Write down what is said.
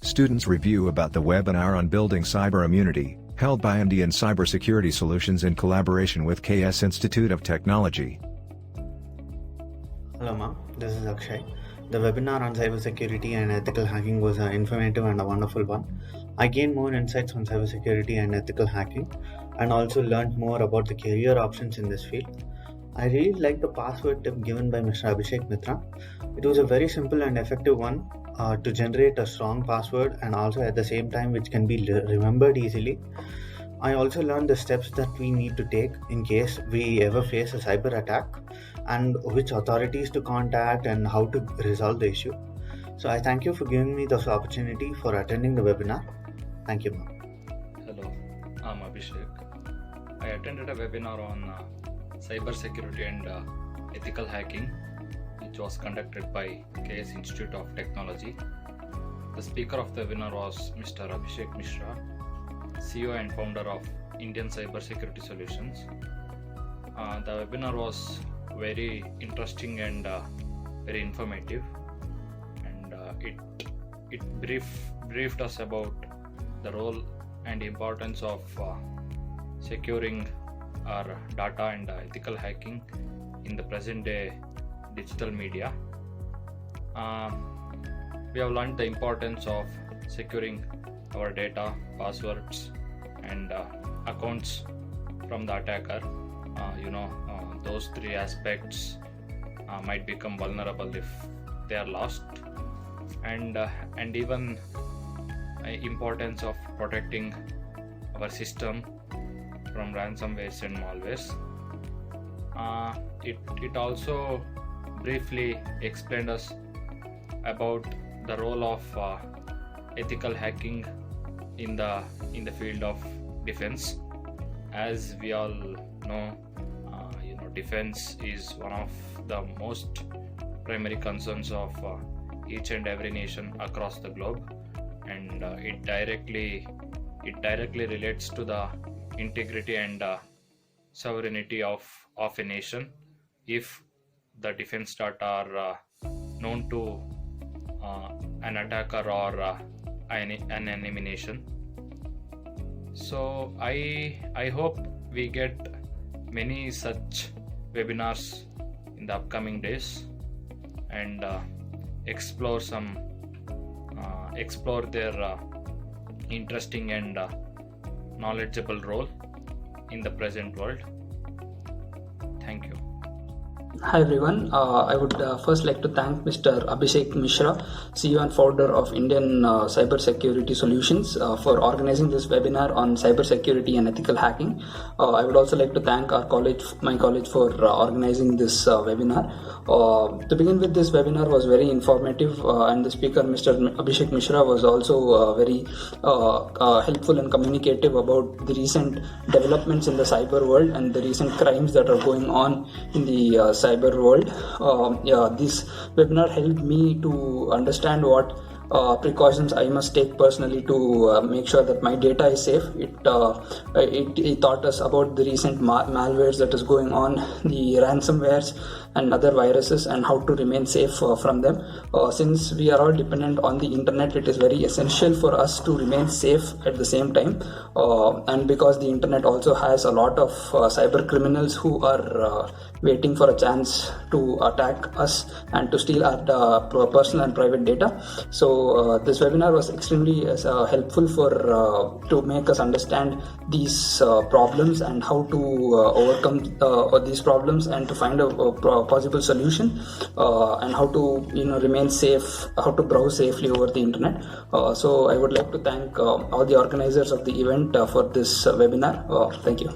Students review about the webinar on building cyber immunity, held by Indian Cybersecurity Solutions in collaboration with KS Institute of Technology. Hello ma'am, this is Akshay. The webinar on cybersecurity and ethical hacking was informative and a wonderful one. I gained more insights on cybersecurity and ethical hacking and also learned more about the career options in this field. I really liked the password tip given by Mr. Abhishek Mitra. It was a very simple and effective one to generate a strong password and also at the same time which can be remembered easily. I also learned the steps that we need to take in case we ever face a cyber attack and which authorities to contact and how to resolve the issue. So I thank you for giving me this opportunity for attending the webinar. Thank you, ma'am. Hello, I'm Abhishek. I attended a webinar on cyber security and ethical hacking, which was conducted by KS Institute of Technology. The speaker of the webinar was Mr. Abhishek Mishra, CEO and founder of Indian Cybersecurity Solutions. The webinar was very interesting and very informative, and it briefed us about the role and importance of securing our data and ethical hacking in the present day digital media. We have learned the importance of securing our data, passwords and accounts from the attacker. Those three aspects might become vulnerable if they are lost, and even importance of protecting our system from ransomwares and malwares. It also briefly explained us about the role of ethical hacking in the field of defense. As we all know, defense is one of the most primary concerns of each and every nation across the globe, and it directly relates to the integrity and sovereignty of a nation. If the defense data are known to an attacker or an enemy nation. So I hope we get many such webinars in the upcoming days and explore their interesting and knowledgeable role in the present world. Thank you. Hi everyone, I would first like to thank Mr. Abhishek Mishra, CEO and founder of Indian Cybersecurity Solutions for organizing this webinar on cybersecurity and ethical hacking. I would also like to thank my college for organizing this webinar. To begin with, this webinar was very informative and the speaker, Mr. Abhishek Mishra, was also very helpful and communicative about the recent developments in the cyber world and the recent crimes that are going on in the cyber world. This webinar helped me to understand what precautions I must take personally to make sure that my data is safe. It taught us about the recent malwares that is going on, the ransomwares and other viruses, and how to remain safe from them. Since we are all dependent on the internet, it is very essential for us to remain safe at the same time. And because the internet also has a lot of cyber criminals who are waiting for a chance to attack us and to steal our personal and private data. So this webinar was extremely helpful to make us understand these problems and how to overcome these problems and to find a possible solution and how to remain safe, how to browse safely over the internet. So I would like to thank all the organizers of the event for this webinar. Thank you.